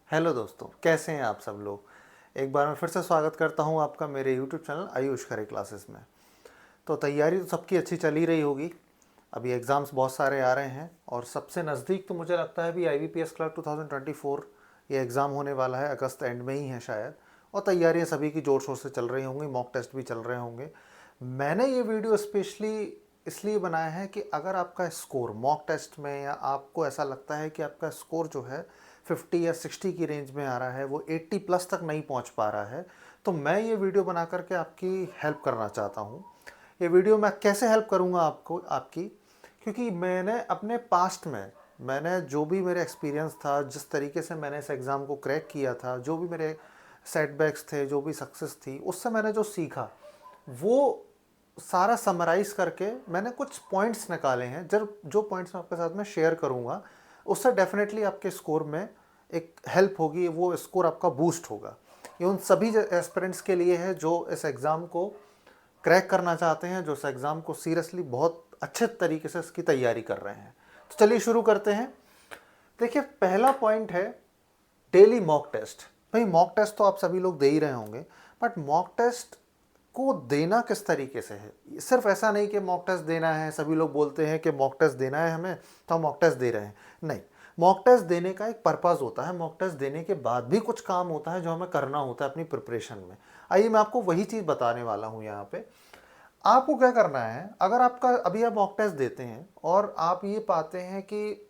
Hello दोस्तों, कैसे हैं आप सब लोग। एक बार मैं फिर से स्वागत करता हूं आपका मेरे यूट्यूब चैनल आयुष खरे क्लासेस में। तो तैयारी तो सबकी अच्छी चल ही रही होगी। अभी एग्ज़ाम्स बहुत सारे आ रहे हैं और सबसे नज़दीक तो मुझे लगता है अभी IBPS क्लर्क 2024 ये एग्ज़ाम होने वाला है, अगस्त एंड में ही है शायद। और तैयारियां सभी की ज़ोर शोर से चल रही होंगी, मॉक टेस्ट भी चल रहे होंगे। मैंने ये वीडियो स्पेशली इसलिए बनाया है कि अगर आपका स्कोर मॉक टेस्ट में या आपको ऐसा लगता है कि आपका स्कोर जो है 50 या 60 की रेंज में आ रहा है, वो 80 प्लस तक नहीं पहुंच पा रहा है, तो मैं ये वीडियो बना करके आपकी हेल्प करना चाहता हूँ। ये वीडियो मैं कैसे हेल्प करूँगा आपको आपकी, क्योंकि मैंने अपने पास्ट में मैंने जो भी मेरे एक्सपीरियंस था, जिस तरीके से मैंने इस एग्ज़ाम को क्रैक किया था, जो भी मेरे सेटबैक्स थे, जो भी सक्सेस थी, उससे मैंने जो सीखा वो सारा समराइज़ करके मैंने कुछ पॉइंट्स निकाले हैं। जब जो पॉइंट्स मैं आपके साथ में शेयर करूँगा उससे डेफिनेटली आपके स्कोर में एक हेल्प होगी, वो स्कोर आपका बूस्ट होगा। ये उन सभी एस्पिरेंट्स के लिए है जो इस एग्ज़ाम को क्रैक करना चाहते हैं, जो इस एग्ज़ाम को सीरियसली बहुत अच्छे तरीके से इसकी तैयारी कर रहे हैं। तो चलिए शुरू करते हैं। देखिए, पहला पॉइंट है डेली मॉक टेस्ट। भाई, मॉक टेस्ट तो आप सभी लोग दे ही रहे होंगे, बट मॉक टेस्ट को देना किस तरीके से है। सिर्फ ऐसा नहीं कि मॉक टेस्ट देना है, सभी लोग बोलते हैं कि मॉक टेस्ट देना है हमें तो हम मॉक टेस्ट दे रहे हैं। नहीं, मॉक टेस्ट देने का एक पर्पज़ होता है। मॉक टेस्ट देने के बाद भी कुछ काम होता है जो हमें करना होता है अपनी प्रिपरेशन में। आइए मैं आपको वही चीज़ बताने वाला हूँ यहाँ पे। आपको क्या करना है, अगर आपका अभी आप मॉक टेस्ट देते हैं और आप ये पाते हैं कि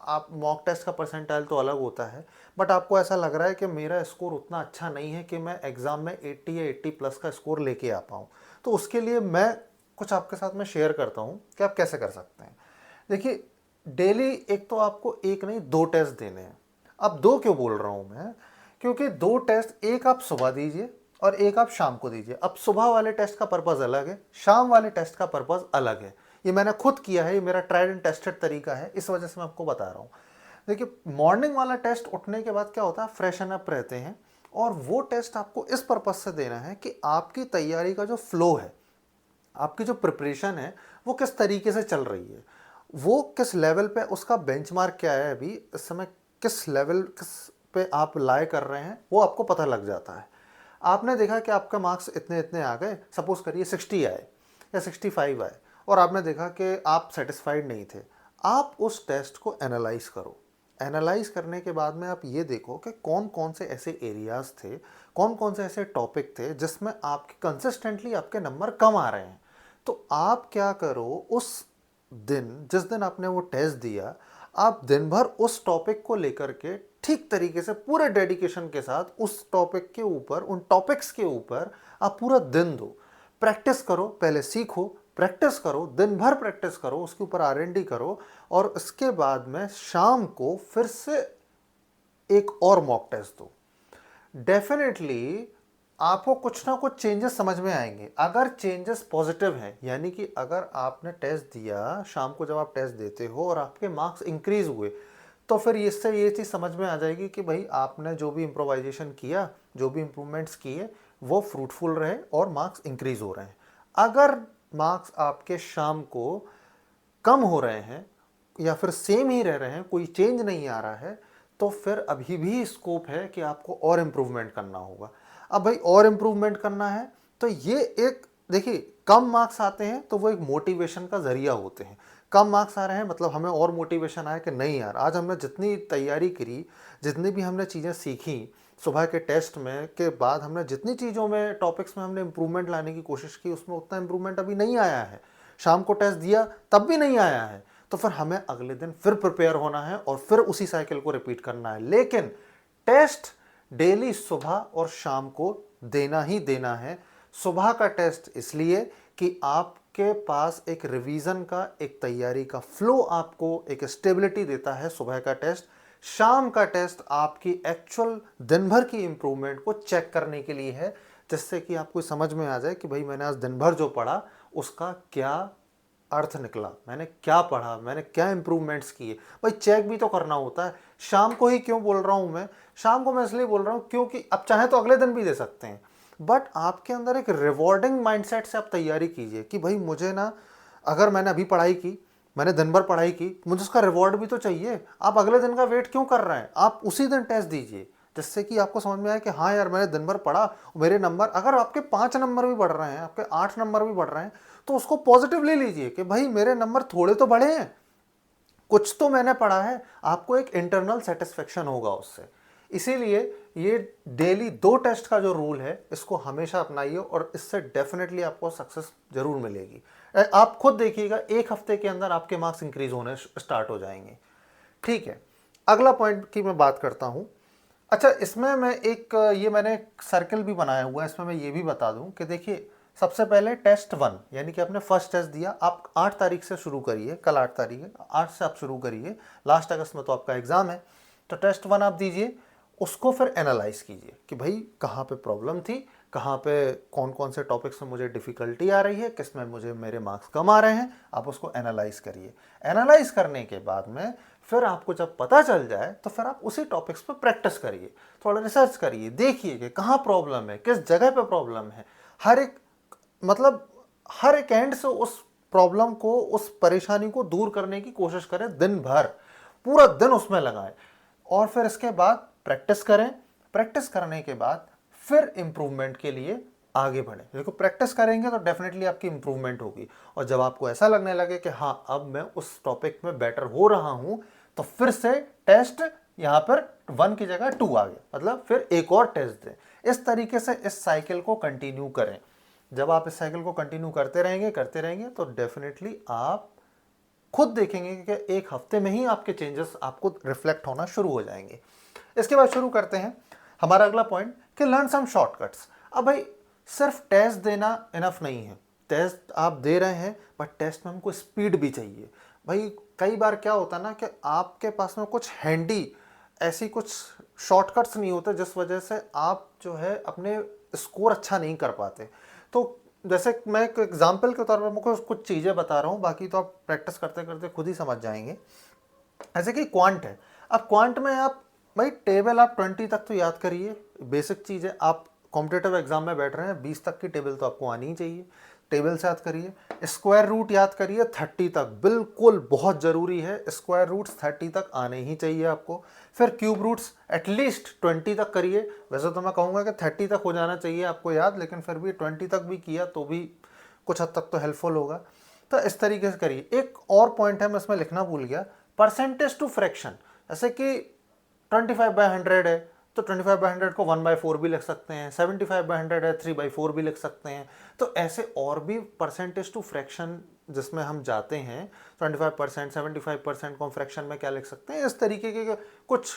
आप मॉक टेस्ट का परसेंटाइल तो अलग होता है, बट आपको ऐसा लग रहा है कि मेरा स्कोर उतना अच्छा नहीं है कि मैं एग्ज़ाम में 80 या 80 प्लस का स्कोर लेके आ पाऊँ, तो उसके लिए मैं कुछ आपके साथ में शेयर करता हूँ कि आप कैसे कर सकते हैं। देखिए, डेली एक तो आपको एक नहीं 2 टेस्ट देने हैं। अब 2 क्यों बोल रहा हूँ मैं, क्योंकि 2 टेस्ट, एक आप सुबह दीजिए और एक आप शाम को दीजिए। अब सुबह वाले टेस्ट का पर्पज़ अलग है, शाम वाले टेस्ट का पर्पज़ अलग है। ये मैंने खुद किया है, ये मेरा ट्राइड एंड टेस्टेड तरीका है, इस वजह से मैं आपको बता रहा हूँ। देखिए, मॉर्निंग वाला टेस्ट उठने के बाद क्या होता है, फ्रेशन अप रहते हैं, और वो टेस्ट आपको इस पर्पज़ से देना है कि आपकी तैयारी का जो फ्लो है, आपकी जो प्रिपरेशन है, वो किस तरीके से चल रही है, वो किस लेवल पे, उसका बेंचमार्क क्या है, अभी इस समय किस लेवल किस पे आप लाए कर रहे हैं, वो आपको पता लग जाता है। आपने देखा कि आपका मार्क्स इतने इतने आ गए, सपोज करिए 60 आए या 65 आए, और आपने देखा कि आप सेटिस्फाइड नहीं थे। आप उस टेस्ट को एनालाइज करो। एनालाइज करने के बाद में आप ये देखो कि कौन कौन से ऐसे एरियाज थे, कौन कौन से ऐसे टॉपिक थे जिसमें आपके कंसिस्टेंटली आपके नंबर कम आ रहे हैं। तो आप क्या करो, उस दिन जिस दिन आपने वो टेस्ट दिया, आप दिन भर उस टॉपिक को लेकर के ठीक तरीके से पूरे डेडिकेशन के साथ उस टॉपिक के ऊपर, उन टॉपिक्स के ऊपर आप पूरा दिन दो। प्रैक्टिस करो, पहले सीखो, प्रैक्टिस करो, दिन भर प्रैक्टिस करो, उसके ऊपर R&D करो, और उसके बाद में शाम को फिर से एक और मॉक टेस्ट दो। डेफिनेटली आपको कुछ ना कुछ चेंजेस समझ में आएंगे। अगर चेंजेस पॉजिटिव हैं, यानी कि अगर आपने टेस्ट दिया, शाम को जब आप टेस्ट देते हो और आपके मार्क्स इंक्रीज हुए, तो फिर इससे ये चीज़ समझ में आ जाएगी कि भाई आपने जो भी इम्प्रोवाइजेशन किया, जो भी इम्प्रूवमेंट्स किए, वो फ्रूटफुल रहे और मार्क्स इंक्रीज हो रहे हैं। अगर मार्क्स आपके शाम को कम हो रहे हैं या फिर सेम ही रह रहे हैं, कोई चेंज नहीं आ रहा है, तो फिर अभी भी स्कोप है कि आपको और इम्प्रूवमेंट करना होगा। अब भाई, और इम्प्रूवमेंट करना है तो ये एक, देखिए, कम मार्क्स आते हैं तो वो एक मोटिवेशन का जरिया होते हैं। कम मार्क्स आ रहे हैं मतलब हमें और मोटिवेशन आया कि नहीं यार, आज हमने जितनी तैयारी करी, जितनी भी हमने चीज़ें सीखी सुबह के टेस्ट में के बाद, हमने जितनी चीज़ों में टॉपिक्स में हमने इम्प्रूवमेंट लाने की कोशिश की, उसमें उतना इम्प्रूवमेंट अभी नहीं आया है। शाम को टेस्ट दिया तब भी नहीं आया है, तो फिर हमें अगले दिन फिर प्रिपेयर होना है और फिर उसी साइकिल को रिपीट करना है। लेकिन टेस्ट डेली सुबह और शाम को देना ही देना है। सुबह का टेस्ट इसलिए कि आपके पास एक रिवीजन का, एक तैयारी का फ्लो, आपको एक स्टेबिलिटी देता है सुबह का टेस्ट। शाम का टेस्ट आपकी एक्चुअल दिन भर की इंप्रूवमेंट को चेक करने के लिए है, जिससे कि आपको समझ में आ जाए कि भाई मैंने आज दिन भर जो पढ़ा उसका क्या अर्थ निकला, मैंने क्या पढ़ा, मैंने क्या इंप्रूवमेंट्स किए। भाई, चेक भी तो करना होता है। शाम को ही क्यों बोल रहा हूँ मैं, शाम को मैं इसलिए बोल रहा हूँ क्योंकि अब चाहे तो अगले दिन भी दे सकते हैं, बट आपके अंदर एक रिवॉर्डिंग माइंडसेट से आप तैयारी कीजिए कि भाई मुझे ना, अगर मैंने अभी पढ़ाई की, मैंने दिन भर पढ़ाई की, मुझे उसका रिवॉर्ड भी तो चाहिए। आप अगले दिन का वेट क्यों कर रहे हैं, आप उसी दिन टेस्ट दीजिए। जिससे कि आपको समझ में आए कि हाँ यार मैंने दिन भर पढ़ा, मेरे नंबर, अगर आपके 5 नंबर भी बढ़ रहे हैं, आपके 8 नंबर भी बढ़ रहे हैं, तो उसको पॉजिटिव ले लीजिए कि भाई मेरे नंबर थोड़े तो बढ़े हैं, कुछ तो मैंने पढ़ा है। आपको एक इंटरनल सेटिस्फेक्शन होगा उससे। इसीलिए ये डेली 2 टेस्ट का जो रूल है इसको हमेशा अपनाइए और इससे डेफिनेटली आपको सक्सेस जरूर मिलेगी। आप खुद देखिएगा 1 हफ्ते के अंदर आपके मार्क्स इंक्रीज होने स्टार्ट हो जाएंगे। ठीक है, अगला पॉइंट की मैं बात करता हूं। अच्छा, इसमें मैं एक ये मैंने सर्कल भी बनाया हुआ है, इसमें मैं ये भी बता दूं कि देखिए सबसे पहले टेस्ट 1 यानी कि आपने फर्स्ट टेस्ट दिया, आप 8 तारीख से शुरू करिए, कल 8 तारीख है, 8 से आप शुरू करिए, लास्ट अगस्त में तो आपका एग्जाम है। तो टेस्ट 1 आप दीजिए, उसको फिर एनालाइज कीजिए कि भाई कहाँ पे प्रॉब्लम थी, कहाँ पे कौन कौन से टॉपिक्स में मुझे डिफ़िकल्टी आ रही है, किस में मुझे मेरे मार्क्स कम आ रहे हैं, आप उसको एनालाइज करिए। एनालाइज करने के बाद में फिर आपको जब पता चल जाए तो फिर आप उसी टॉपिक्स पर प्रैक्टिस करिए, थोड़ा रिसर्च करिए, देखिए कि कहाँ प्रॉब्लम है, किस जगह पे प्रॉब्लम है। हर एक मतलब हर एक एंड से उस प्रॉब्लम को, उस परेशानी को दूर करने की कोशिश करें, दिन भर पूरा दिन उसमें लगाएं और फिर इसके बाद प्रैक्टिस करें। प्रैक्टिस करने के बाद फिर इंप्रूवमेंट के लिए आगे बढ़े। देखो प्रैक्टिस करेंगे तो डेफिनेटली आपकी इंप्रूवमेंट होगी और जब आपको ऐसा लगने लगे कि हाँ अब मैं उस टॉपिक में बेटर हो रहा हूं, तो फिर से टेस्ट यहां पर 1 की जगह 2 आ गया, मतलब फिर एक और टेस्ट दें। इस तरीके से इस साइकिल को कंटिन्यू करें। जब आप इस साइकिल को कंटिन्यू करते रहेंगे तो डेफिनेटली आप खुद देखेंगे कि 1 हफ्ते में ही आपके चेंजेस आपको रिफ्लेक्ट होना शुरू हो जाएंगे। इसके बाद शुरू करते हैं हमारा अगला पॉइंट कि लर्न सम शॉर्टकट्स। अब भाई सिर्फ टेस्ट देना इनफ नहीं है, टेस्ट आप दे रहे हैं बट टेस्ट में हमको स्पीड भी चाहिए। भाई कई बार क्या होता है ना कि आपके पास में कुछ हैंडी ऐसी कुछ शॉर्टकट्स नहीं होते जिस वजह से आप जो है अपने स्कोर अच्छा नहीं कर पाते। तो जैसे मैं एक एग्जांपल के तौर पर मुझको कुछ चीज़ें बता रहा हूँ, बाकी तो आप प्रैक्टिस करते करते खुद ही समझ जाएंगे। ऐसे कि क्वांट है, अब क्वांट में आप भाई टेबल आप 20 तक तो याद करिए, बेसिक चीज़ है। आप कॉम्पिटेटिव एग्जाम में बैठ रहे हैं, 20 तक की टेबल तो आपको आनी ही चाहिए, टेबल से याद करिए। स्क्वायर रूट याद करिए 30 तक, बिल्कुल बहुत ज़रूरी है, स्क्वायर रूट्स 30 तक आने ही चाहिए आपको। फिर क्यूब रूट्स एटलीस्ट 20 तक करिए। वैसे तो मैं कहूँगा कि 30 तक हो जाना चाहिए आपको याद, लेकिन फिर भी 20 तक भी किया तो भी कुछ हद तक तो हेल्पफुल होगा। तो इस तरीके से करिए। एक और पॉइंट है, मैं इसमें लिखना भूल गया, परसेंटेज टू फ्रैक्शन। जैसे कि 25/100 है तो 25/100 को 1/4 भी लिख सकते हैं, 75/100 है 3/4 भी लिख सकते हैं। तो ऐसे और भी परसेंटेज टू फ्रैक्शन जिसमें हम जाते हैं, 25%, 75% को हम फ्रैक्शन में क्या लिख सकते हैं, इस तरीके के कुछ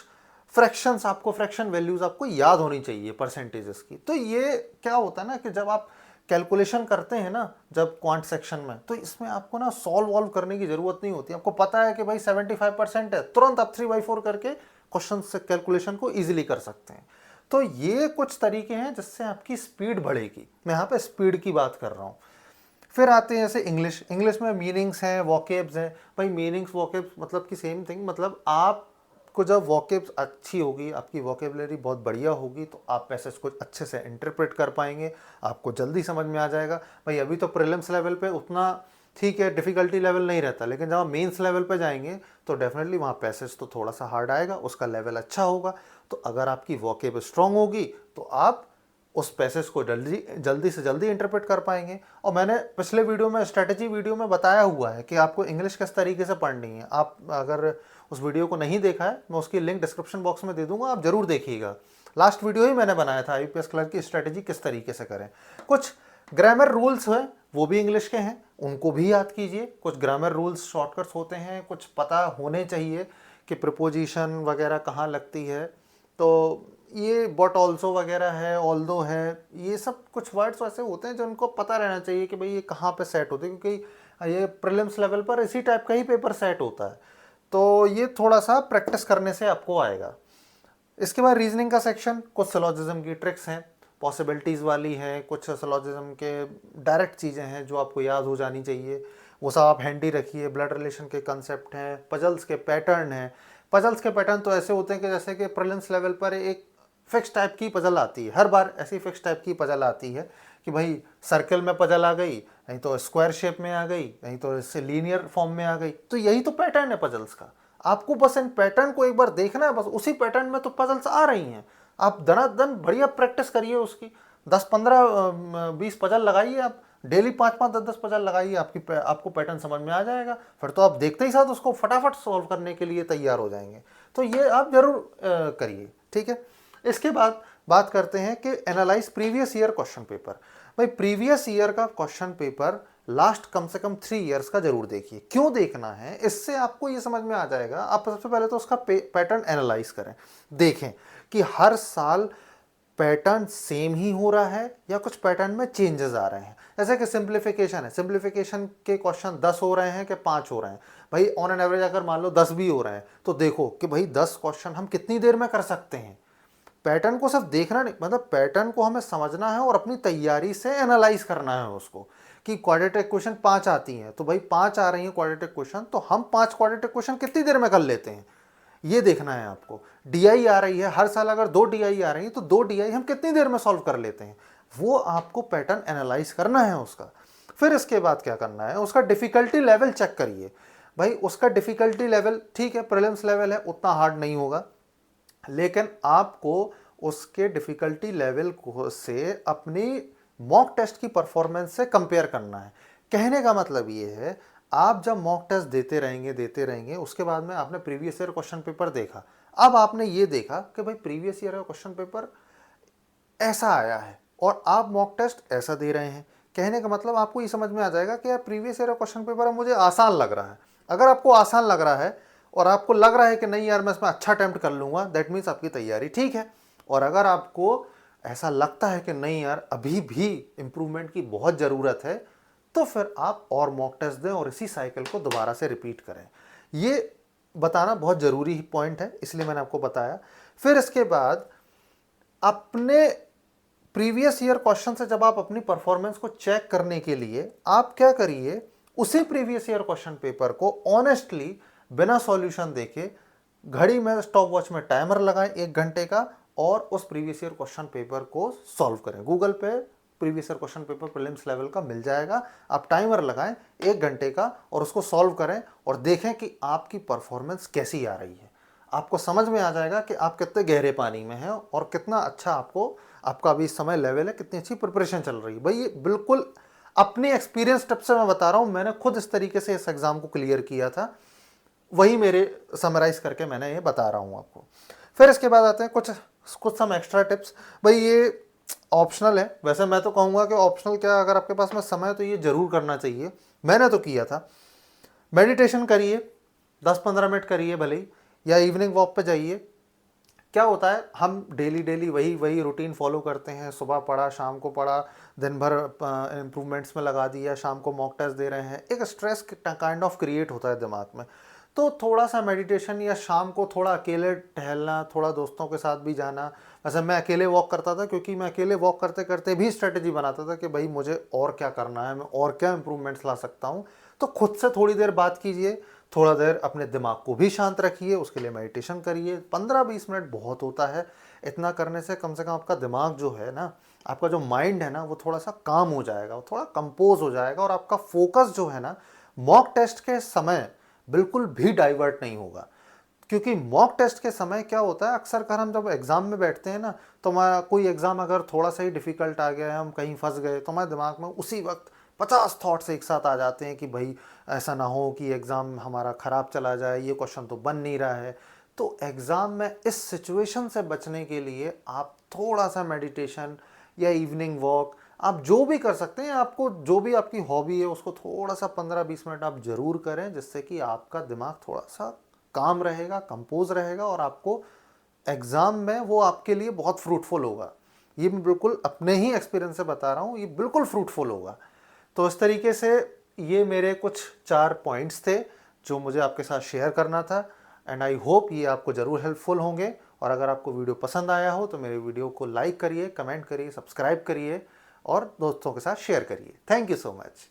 फ्रैक्शंस आपको, फ्रैक्शन वैल्यूज आपको याद होनी चाहिए परसेंटेजेस की। तो ये क्या होता है ना कि जब आप कैलकुलेशन करते हैं ना, जब क्वांट सेक्शन में, तो इसमें आपको ना सॉल्व वॉल्व करने की जरूरत नहीं होती। आपको पता है कि भाई 75% है, तुरंत आप 3/4 करके क्वेश्चन से कैलकुलेशन को इजीली कर सकते हैं। तो ये कुछ तरीके हैं जिससे आपकी स्पीड बढ़ेगी। मैं यहाँ पे स्पीड की बात कर रहा हूँ। फिर आते हैं जैसे इंग्लिश। इंग्लिश में मीनिंग्स हैं, वॉकेब्स हैं। भाई मीनिंग्स वॉकेब्स मतलब कि सेम थिंग, मतलब आपको जब वॉकेब्स अच्छी होगी, आपकी वॉकेबलरी बहुत बढ़िया होगी, तो आप पैसेज को अच्छे से इंटरप्रेट कर पाएंगे, आपको जल्दी समझ में आ जाएगा। भाई अभी तो प्रीलिम्स लेवल पे उतना ठीक है, डिफ़िकल्टी लेवल नहीं रहता, लेकिन जब आप मेंस लेवल पे जाएंगे तो डेफिनेटली वहाँ पैसेज तो थोड़ा सा हार्ड आएगा, उसका लेवल अच्छा होगा। तो अगर आपकी वॉकेब स्ट्रांग होगी तो आप उस पैसेज को जल्दी से जल्दी इंटरप्रेट कर पाएंगे। और मैंने पिछले वीडियो में, स्ट्रेटजी वीडियो में बताया हुआ है कि आपको इंग्लिश किस तरीके से पढ़नी है। आप अगर उस वीडियो को नहीं देखा है, मैं उसकी लिंक डिस्क्रिप्शन बॉक्स में दे दूंगा, आप जरूर देखिएगा। लास्ट वीडियो ही मैंने बनाया था IPS क्लर्क की स्ट्रेटजी किस तरीके से करें। कुछ ग्रामर रूल्स हैं वो भी इंग्लिश के हैं, उनको भी याद कीजिए। कुछ ग्रामर रूल्स शॉर्टकट्स होते हैं, कुछ पता होने चाहिए कि प्रिपोजिशन वगैरह कहाँ लगती है। तो ये बट ऑल्सो वगैरह है, ऑल्दो है, ये सब कुछ वर्ड्स ऐसे होते हैं जो उनको पता रहना चाहिए कि भाई ये कहाँ पे सेट होते हैं, क्योंकि ये प्रीलिम्स लेवल पर इसी टाइप का ही पेपर सेट होता है। तो ये थोड़ा सा प्रैक्टिस करने से आपको आएगा। इसके बाद रीजनिंग का सेक्शन, कुछ सिलोजिज्म की ट्रिक्स हैं, पॉसिबिलिटीज़ वाली हैं, कुछ सिलोजिज्म के डायरेक्ट चीज़ें हैं जो आपको याद हो जानी चाहिए, वो सब आप हैंडी रखिए। ब्लड रिलेशन के कंसेप्ट हैं, पजल्स के पैटर्न हैं। पजल्स के पैटर्न तो ऐसे होते हैं कि जैसे कि प्रीलिम्स लेवल पर एक फिक्स टाइप की पजल आती है, हर बार ऐसी फिक्स टाइप की पजल आती है कि भाई सर्कल में पजल आ गई, नहीं तो स्क्वायर शेप में आ गई, नहीं तो इससे लीनियर फॉर्म में आ गई। तो यही तो पैटर्न है पजल्स का। आपको बस इन पैटर्न को एक बार देखना है, बस उसी पैटर्न में तो पजल्स आ रही हैं। आप दनादन बढ़िया प्रैक्टिस करिए उसकी, 10-15-20 पजल लगाइए आप डेली, 5-5 10-10 पजल लगाइए, आपको पैटर्न समझ में आ जाएगा। फिर तो आप देखते ही साथ उसको फटाफट सॉल्व करने के लिए तैयार हो जाएंगे। तो ये आप जरूर करिए, ठीक है। इसके बाद बात करते हैं कि analyse previous year question paper. भाई प्रीवियस ईयर का क्वेश्चन पेपर लास्ट कम से कम 3 इयर्स का जरूर देखिए। क्यों देखना है, इससे आपको ये समझ में आ जाएगा। आप सबसे पहले तो उसका पैटर्न एनालाइज करें, देखें कि हर साल पैटर्न सेम ही हो रहा है या कुछ पैटर्न में चेंजेस आ रहे हैं। जैसे कि सिंप्लीफिकेशन है, सिंप्लीफिकेशन के क्वेश्चन 10 हो रहे हैं कि 5 हो रहे हैं। भाई ऑन एन एवरेज अगर मान लो 10 भी हो रहे हैं तो देखो कि भाई 10 क्वेश्चन हम कितनी देर में कर सकते हैं। पैटर्न को सिर्फ देखना नहीं, मतलब पैटर्न को हमें समझना है और अपनी तैयारी से एनालाइज करना है उसको, कि क्वाड्रेटिक क्वेश्चन 5 आती हैं तो भाई 5 आ रही हैं क्वाड्रेटिक क्वेश्चन, तो हम 5 क्वाड्रेटिक क्वेश्चन कितनी देर में कर लेते हैं, ये देखना है आपको। डीआई आ रही है हर साल, अगर 2 डीआई आ रही है तो 2 डीआई हम कितनी देर में सॉल्व कर लेते हैं, वो आपको पैटर्न एनालाइज करना है उसका। फिर इसके बाद क्या करना है, उसका डिफिकल्टी लेवल चेक करिए। भाई उसका डिफिकल्टी लेवल ठीक है, प्रीलिम्स लेवल है, उतना हार्ड नहीं होगा, लेकिन आपको उसके डिफिकल्टी लेवल को से अपनी मॉक टेस्ट की परफॉर्मेंस से कंपेयर करना है। कहने का मतलब ये है, आप जब मॉक टेस्ट देते रहेंगे उसके बाद में आपने प्रीवियस ईयर क्वेश्चन पेपर देखा, अब आपने ये देखा कि भाई प्रीवियस ईयर का क्वेश्चन पेपर ऐसा आया है और आप मॉक टेस्ट ऐसा दे रहे हैं। कहने का मतलब आपको ये समझ में आ जाएगा कि यार प्रीवियस ईयर का क्वेश्चन पेपर मुझे आसान लग रहा है। अगर आपको आसान लग रहा है और आपको लग रहा है कि नहीं यार मैं इसमें अच्छा अटेम्प्ट कर लूँगा, दैट मीन्स आपकी तैयारी ठीक है। और अगर आपको ऐसा लगता है कि नहीं यार अभी भी इम्प्रूवमेंट की बहुत ज़रूरत है, तो फिर आप और मॉक टेस्ट दें और इसी साइकिल को दोबारा से रिपीट करें। ये बताना बहुत ज़रूरी पॉइंट है, इसलिए मैंने आपको बताया। फिर इसके बाद अपने प्रीवियस ईयर क्वेश्चन से जब आप अपनी परफॉर्मेंस को चेक करने के लिए आप क्या करिए, उसी प्रीवियस ईयर क्वेश्चन पेपर को ऑनेस्टली बिना सॉल्यूशन देके घड़ी में स्टॉप वॉच में टाइमर लगाएं 1 घंटे का और उस प्रीवियस ईयर क्वेश्चन पेपर को सॉल्व करें। गूगल पे previous year question paper prelims level का मिल जाएगा, आप टाइमर लगाएं 1 घंटे का और उसको सॉल्व करें और देखें कि आपकी परफॉर्मेंस कैसी आ रही है। आपको समझ में आ जाएगा कि आप कितने गहरे पानी में हैं और कितना अच्छा आपका अभी इस समय लेवल है, कितनी अच्छी प्रिपरेशन चल रही है। भाई ये बिल्कुल अपनी एक्सपीरियंस टिप से मैं बता रहा हूँ, मैंने खुद इस तरीके से इस एग्ज़ाम को क्लियर किया था, वही मेरे समराइज करके मैंने ये बता रहा हूँ आपको। फिर इसके बाद आते हैं कुछ सम एक्स्ट्रा टिप्स। भाई ये ऑप्शनल है, वैसे मैं तो कहूँगा कि ऑप्शनल क्या, अगर आपके पास में समय है तो ये ज़रूर करना चाहिए। मैंने तो किया था। मेडिटेशन करिए 10-15 मिनट करिए भले ही, या इवनिंग वॉक पे जाइए। क्या होता है, हम डेली वही रूटीन फॉलो करते हैं, सुबह पढ़ा शाम को पढ़ा, दिन भर इम्प्रूवमेंट्स में लगा दिया, शाम को मॉक टेस्ट दे रहे हैं, एक स्ट्रेस काइंड ऑफ क्रिएट होता है दिमाग में। तो थोड़ा सा मेडिटेशन या शाम को थोड़ा अकेले टहलना, थोड़ा दोस्तों के साथ भी जाना। वैसे मैं अकेले वॉक करता था, क्योंकि मैं अकेले वॉक करते करते भी स्ट्रेटजी बनाता था कि भाई मुझे और क्या करना है, मैं और क्या इंप्रूवमेंट्स ला सकता हूँ। तो खुद से थोड़ी देर बात कीजिए, थोड़ा देर अपने दिमाग को भी शांत रखिए, उसके लिए मेडिटेशन करिए। 15-20 मिनट बहुत होता है। इतना करने से कम आपका दिमाग जो है ना, आपका जो माइंड है ना, वो थोड़ा सा काम हो जाएगा, वो थोड़ा कंपोज हो जाएगा और आपका फोकस जो है ना मॉक टेस्ट के समय बिल्कुल भी डाइवर्ट नहीं होगा। क्योंकि मॉक टेस्ट के समय क्या होता है, अक्सर कर हम जब एग्जाम में बैठते हैं ना, तो हमारा कोई एग्जाम अगर थोड़ा सा ही डिफिकल्ट आ गया है, हम कहीं फंस गए, तो हमारे दिमाग में उसी वक्त 50 थॉट्स एक साथ आ जाते हैं कि भाई ऐसा ना हो कि एग्ज़ाम हमारा ख़राब चला जाए, ये क्वेश्चन तो बन नहीं रहा है। तो एग्ज़ाम में इस सिचुएशन से बचने के लिए आप थोड़ा सा मेडिटेशन या इवनिंग वॉक, आप जो भी कर सकते हैं, आपको जो भी आपकी हॉबी है उसको थोड़ा सा 15-20 मिनट आप ज़रूर करें, जिससे कि आपका दिमाग थोड़ा सा काम रहेगा, कंपोज रहेगा और आपको एग्ज़ाम में वो आपके लिए बहुत फ्रूटफुल होगा। ये मैं बिल्कुल अपने ही एक्सपीरियंस से बता रहा हूँ, ये बिल्कुल फ्रूटफुल होगा। तो इस तरीके से ये मेरे कुछ 4 पॉइंट्स थे जो मुझे आपके साथ शेयर करना था, एंड आई होप ये आपको ज़रूर हेल्पफुल होंगे। और अगर आपको वीडियो पसंद आया हो तो मेरे वीडियो को लाइक करिए, कमेंट करिए, सब्सक्राइब करिए और दोस्तों के साथ शेयर करिए। Thank you so much.